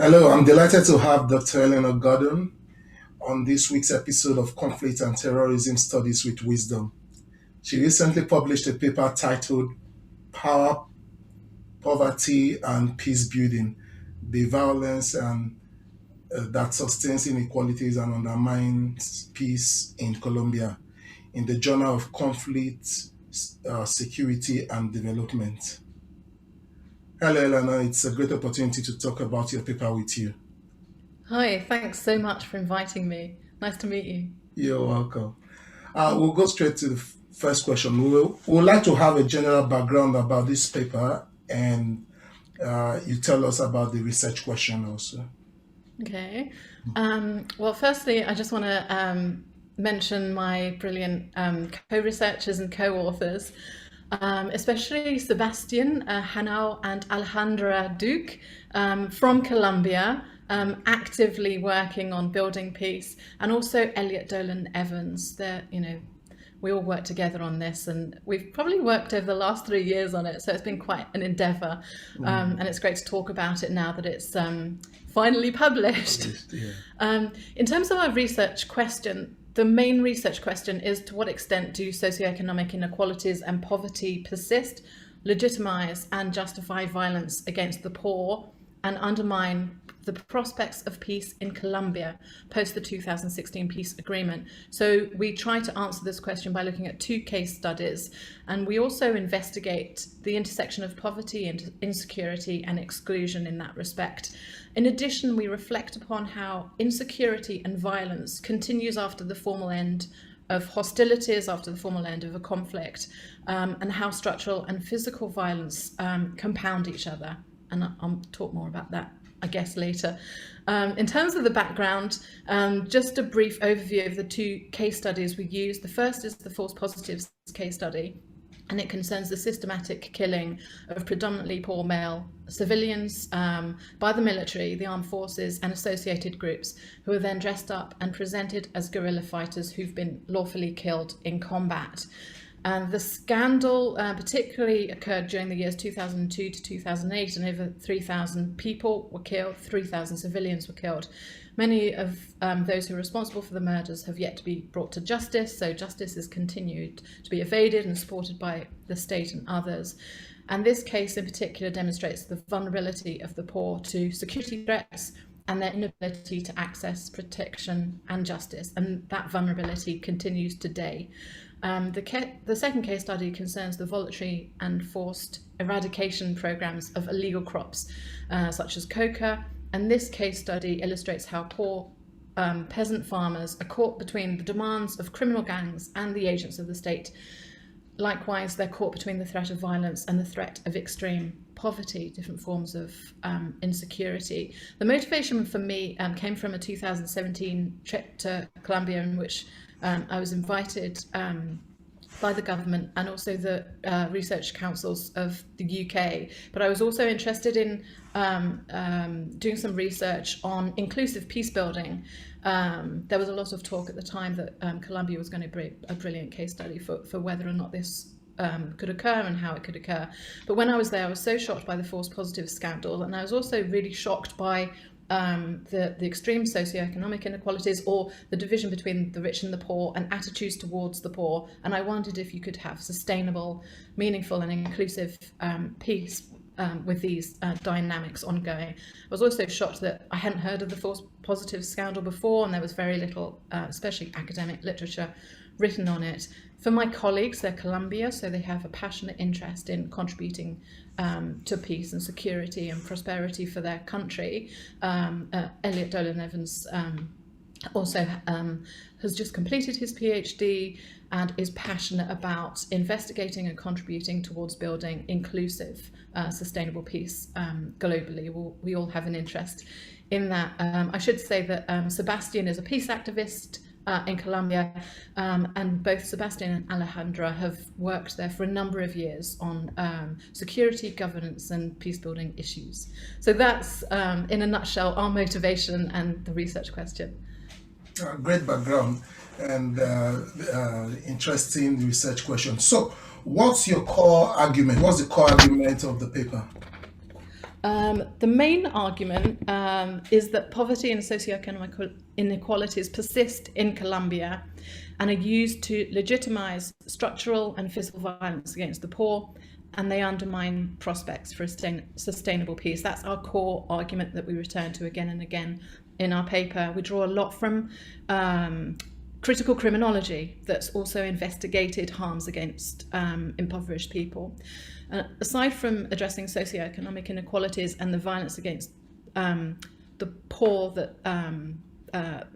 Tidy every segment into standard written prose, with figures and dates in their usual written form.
Hello, I'm delighted to have Dr. Eleanor Gordon on this week's episode of Conflict and Terrorism Studies with Wisdom. She recently published a paper titled Power, Poverty, and Peace Building: The Violence that Sustains Inequalities and Undermines Peace in Colombia, in the Journal of Conflict, Security, and Development. Hello, Eleanor. It's a great opportunity to talk about your paper with you. Hi, thanks so much for inviting me. Nice to meet you. You're welcome. We'll go straight to the first question. We'd like to have a general background about this paper, and you tell us about the research question also. Okay. Well, firstly, I just want to mention my brilliant co-researchers and co-authors, especially Sebastian Henao and Alejandra Duque from Colombia, actively working on building peace, and also Elliot Dolan-Evans. We all work together on this, and we've probably worked over the last 3 years on it, so it's been quite an endeavour, and it's great to talk about it now that it's finally published. Yeah. In terms of our research question, the main research question is: to what extent do socio-economic inequalities and poverty persist, legitimise and justify violence against the poor, and undermine the prospects of peace in Colombia post the 2016 peace agreement? So we try to answer this question by looking at 2 case studies, and we also investigate the intersection of poverty and insecurity and exclusion in that respect. In addition, we reflect upon how insecurity and violence continues after the formal end of hostilities, after the formal end of a conflict, and how structural and physical violence compound each other. And I'll talk more about that, I guess, later. In terms of the background, just a brief overview of the 2 case studies we used. The first is the false positives case study, and it concerns the systematic killing of predominantly poor male civilians by the military, the armed forces, and associated groups, who are then dressed up and presented as guerrilla fighters who've been lawfully killed in combat. And the scandal particularly occurred during the years 2002 to 2008, and over 3,000 people were killed, 3,000 civilians were killed. Many of those who are responsible for the murders have yet to be brought to justice, so justice has continued to be evaded and supported by the state and others. And this case in particular demonstrates the vulnerability of the poor to security threats and their inability to access protection and justice, and that vulnerability continues today. The second case study concerns the voluntary and forced eradication programs of illegal crops, such as coca, and this case study illustrates how poor peasant farmers are caught between the demands of criminal gangs and the agents of the state. Likewise, they're caught between the threat of violence and the threat of extreme poverty, different forms of insecurity. The motivation for me came from a 2017 trip to Colombia, in which I was invited by the government and also the research councils of the UK. But I was also interested in doing some research on inclusive peace building. There was a lot of talk at the time that Colombia was going to be a brilliant case study for whether or not this could occur and how it could occur. But when I was there, I was so shocked by the false positive scandal, and I was also really shocked by the extreme socioeconomic inequalities, or the division between the rich and the poor, and attitudes towards the poor. And I wondered if you could have sustainable, meaningful and inclusive peace with these dynamics ongoing. I was also shocked that I hadn't heard of the false positive scandal before, and there was very little, especially academic literature, written on it. For my colleagues, they're Colombia, so they have a passionate interest in contributing to peace and security and prosperity for their country. Elliot Dolan-Evans also has just completed his PhD and is passionate about investigating and contributing towards building inclusive, sustainable peace globally. We all have an interest in that. I should say that Sebastian is a peace activist in Colombia, and both Sebastian and Alejandra have worked there for a number of years on security, governance and peace building issues. So that's, in a nutshell, our motivation and the research question. Great background and interesting research question. So, what's your core argument? What's the core argument of the paper? The main argument is that poverty and socio-economic inequalities persist in Colombia and are used to legitimize structural and physical violence against the poor, and they undermine prospects for a sustainable peace. That's our core argument that we return to again and again in our paper. We draw a lot from critical criminology that's also investigated harms against impoverished people. Aside from addressing socioeconomic inequalities and the violence against the poor, that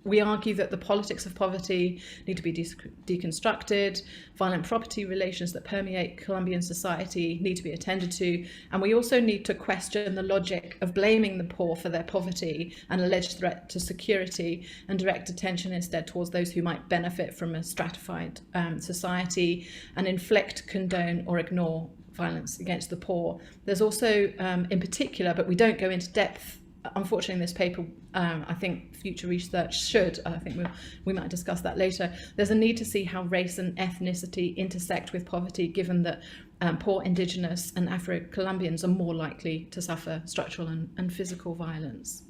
we argue that the politics of poverty need to be deconstructed, violent property relations that permeate Colombian society need to be attended to, and we also need to question the logic of blaming the poor for their poverty and alleged threat to security, and direct attention instead towards those who might benefit from a stratified society, and inflict, condone or ignore violence against the poor. There's also, in particular, but we don't go into depth, unfortunately, in this paper, I think future research should. I think we might discuss that later. There's a need to see how race and ethnicity intersect with poverty, given that poor indigenous and Afro-Colombians are more likely to suffer structural and physical violence.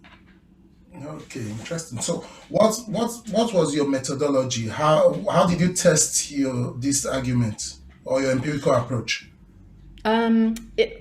Okay, interesting. So, what was your methodology? How did you test this argument or your empirical approach?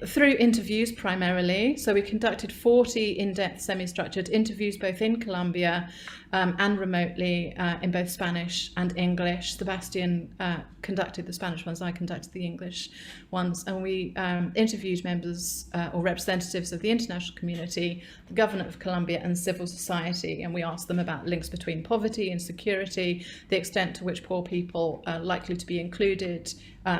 Through interviews primarily. So we conducted 40 in-depth semi-structured interviews both in Colombia and remotely in both Spanish and English. Sebastian conducted the Spanish ones, I conducted the English ones, and we interviewed members or representatives of the international community, the government of Colombia and civil society, and we asked them about links between poverty and security, the extent to which poor people are likely to be included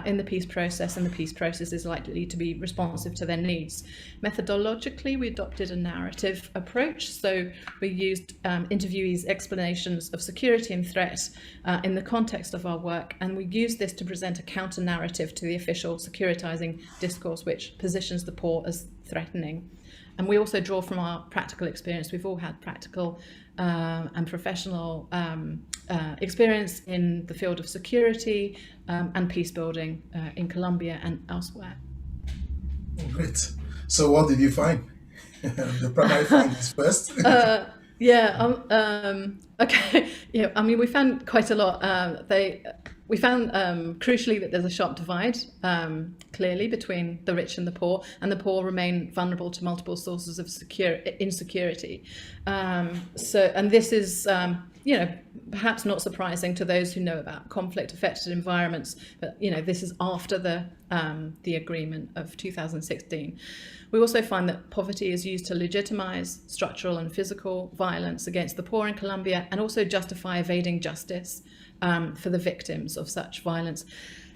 in the peace process, and the peace process is likely to be responsive to their needs. Methodologically, we adopted a narrative approach, so we used interviewees' explanations of security and threat in the context of our work, and we used this to present a counter-narrative to the official securitizing discourse, which positions the poor as threatening. And we also draw from our practical experience. We've all had practical and professional experience in the field of security and peace building in Colombia and elsewhere. Great. So what did you find? The primary findings first. Okay. Yeah. I mean, we found quite a lot. We found crucially that there's a sharp divide, clearly, between the rich and the poor remain vulnerable to multiple sources of insecurity. And this is, perhaps not surprising to those who know about conflict-affected environments, but this is after the agreement of 2016. We also find that poverty is used to legitimize structural and physical violence against the poor in Colombia, and also justify evading justice for the victims of such violence.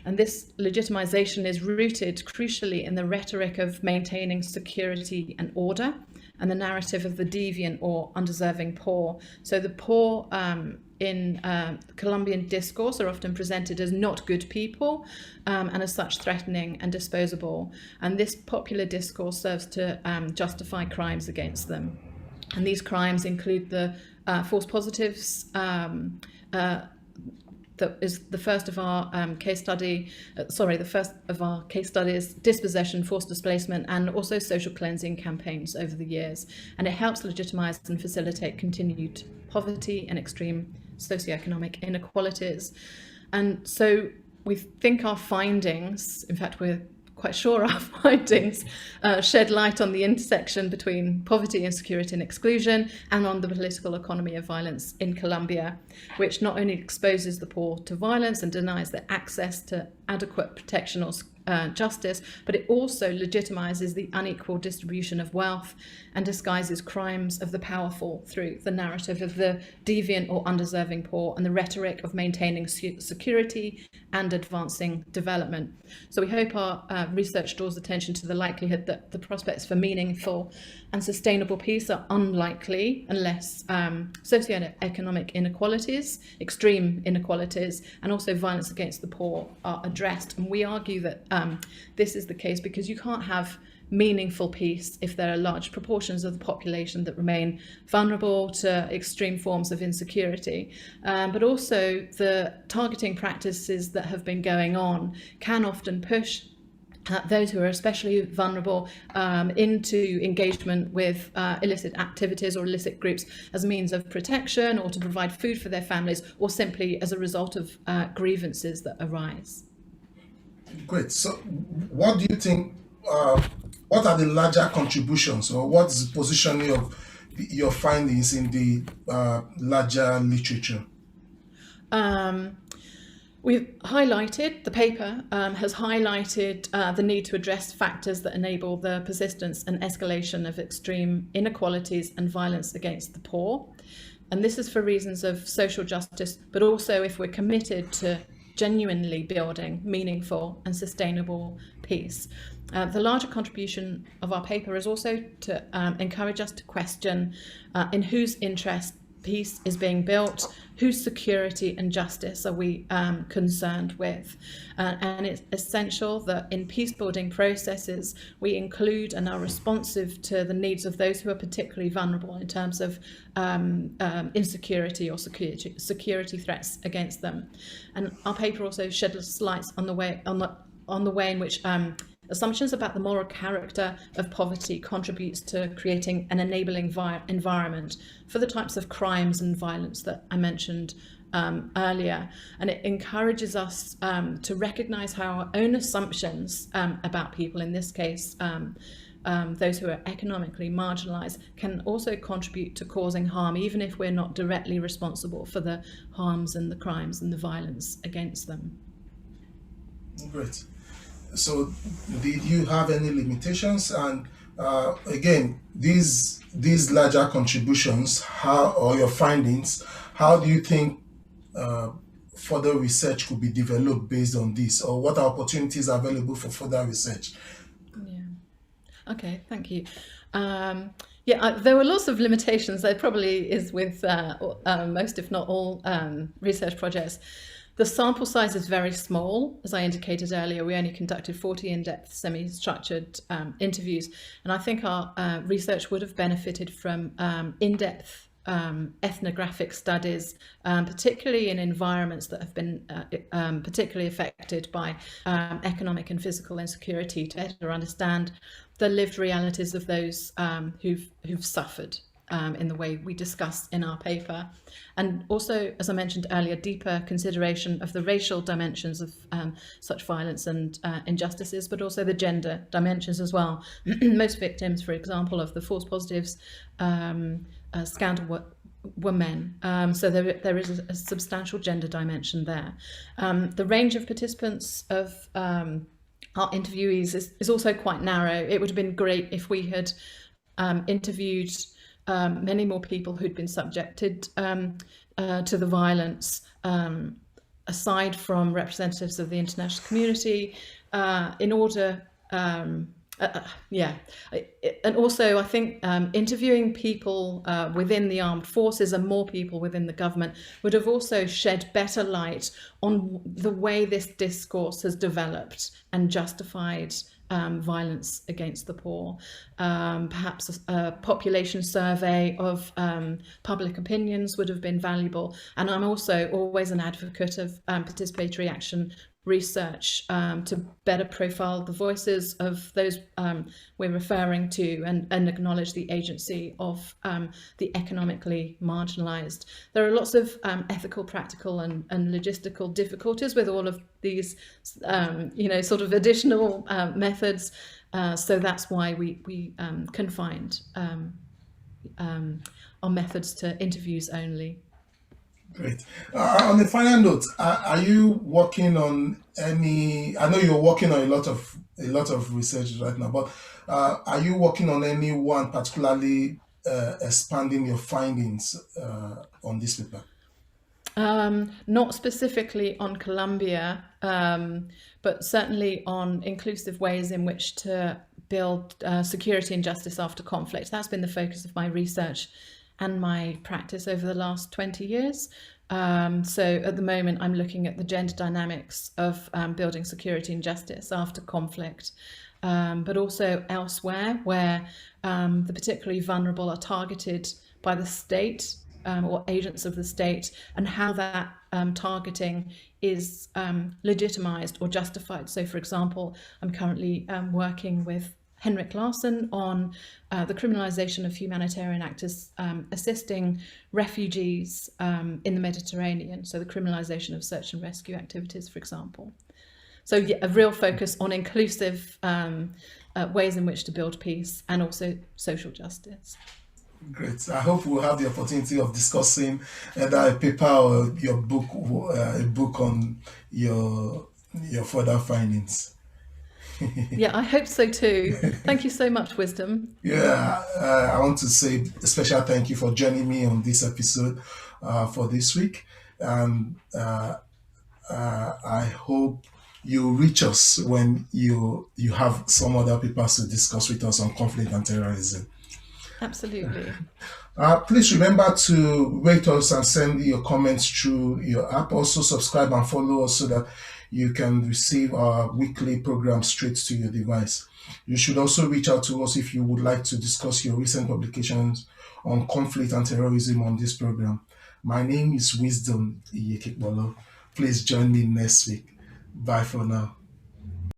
And this legitimization is rooted crucially in the rhetoric of maintaining security and order, and the narrative of the deviant or undeserving poor. So the poor in Colombian discourse are often presented as not good people, and as such threatening and disposable. And this popular discourse serves to justify crimes against them. And these crimes include the false positives, that is the first of our case studies, dispossession, forced displacement, and also social cleansing campaigns over the years. And it helps legitimize and facilitate continued poverty and extreme socioeconomic inequalities. And so we think our findings, in fact, we're quite sure our findings shed light on the intersection between poverty, insecurity and exclusion, and on the political economy of violence in Colombia, which not only exposes the poor to violence and denies their access to adequate protection or justice, but it also legitimizes the unequal distribution of wealth and disguises crimes of the powerful through the narrative of the deviant or undeserving poor and the rhetoric of maintaining security and advancing development. So we hope our research draws attention to the likelihood that the prospects for meaningful and sustainable peace are unlikely unless socioeconomic inequalities, extreme inequalities, and also violence against the poor are addressed. And we argue that this is the case because you can't have meaningful peace if there are large proportions of the population that remain vulnerable to extreme forms of insecurity. But also the targeting practices that have been going on can often push those who are especially vulnerable into engagement with illicit activities or illicit groups as a means of protection or to provide food for their families or simply as a result of grievances that arise. Great. So, what do you think? What are the larger contributions, or what's the positioning of your findings in the larger literature? We've highlighted, the paper has highlighted the need to address factors that enable the persistence and escalation of extreme inequalities and violence against the poor. And this is for reasons of social justice, but also if we're committed to genuinely building meaningful and sustainable peace. The larger contribution of our paper is also to encourage us to question in whose interest peace is being built, whose security and justice are we concerned with. And it's essential that in peace-building processes, we include and are responsive to the needs of those who are particularly vulnerable in terms of insecurity or security threats against them. And our paper also sheds light on the way in which assumptions about the moral character of poverty contributes to creating an enabling environment for the types of crimes and violence that I mentioned earlier. And it encourages us to recognize how our own assumptions about people, in this case, those who are economically marginalized, can also contribute to causing harm, even if we're not directly responsible for the harms and the crimes and the violence against them. Great. So, did you have any limitations? And again, these larger contributions, or your findings, how do you think further research could be developed based on this, or what opportunities are available for further research? Yeah. Okay. Thank you. There were lots of limitations. There probably is with most, if not all, research projects. The sample size is very small. As I indicated earlier, we only conducted 40 in-depth, semi-structured interviews. And I think our research would have benefited from in-depth ethnographic studies, particularly in environments that have been particularly affected by economic and physical insecurity, to better understand the lived realities of those who've suffered in the way we discuss in our paper. And also, as I mentioned earlier, deeper consideration of the racial dimensions of such violence and injustices, but also the gender dimensions as well. Most victims, for example, of the false positives scandal were men. So there is a substantial gender dimension there. The range of participants of our interviewees is also quite narrow. It would have been great if we had interviewed many more people who'd been subjected to the violence, aside from representatives of the international community, in order, and also I think interviewing people within the armed forces and more people within the government would have also shed better light on the way this discourse has developed and justified violence against the poor. Perhaps a population survey of public opinions would have been valuable. And I'm also always an advocate of participatory action research to better profile the voices of those we're referring to and acknowledge the agency of the economically marginalized. There are lots of ethical, practical and logistical difficulties with all of these sort of additional methods, so that's why we confined our methods to interviews only. Great. On the final note, are you working on any? I know you're working on a lot of research right now, but are you working on any one particularly expanding your findings on this paper? Not specifically on Colombia, but certainly on inclusive ways in which to build security and justice after conflict. That's been the focus of my research and my practice over the last 20 years. So at the moment, I'm looking at the gender dynamics of building security and justice after conflict, but also elsewhere where the particularly vulnerable are targeted by the state or agents of the state, and how that targeting is legitimised or justified. So, for example, I'm currently working with Henrik Larsson on the criminalisation of humanitarian actors assisting refugees in the Mediterranean, so the criminalisation of search and rescue activities, for example. So yeah, a real focus on inclusive ways in which to build peace and also social justice. Great. I hope we'll have the opportunity of discussing either a paper or your book, a book on your further findings. Yeah, I hope so too. Thank you so much, Wisdom. Yeah, I want to say a special thank you for joining me on this episode for this week, and I hope you reach us when you have some other papers to discuss with us on conflict and terrorism. Absolutely. Please remember to rate us and send your comments through your app. Also subscribe and follow us so that you can receive our weekly program straight to your device. You should also reach out to us if you would like to discuss your recent publications on conflict and terrorism on this program. My name is Wisdom Iyekekbolo. Please join me next week. Bye for now.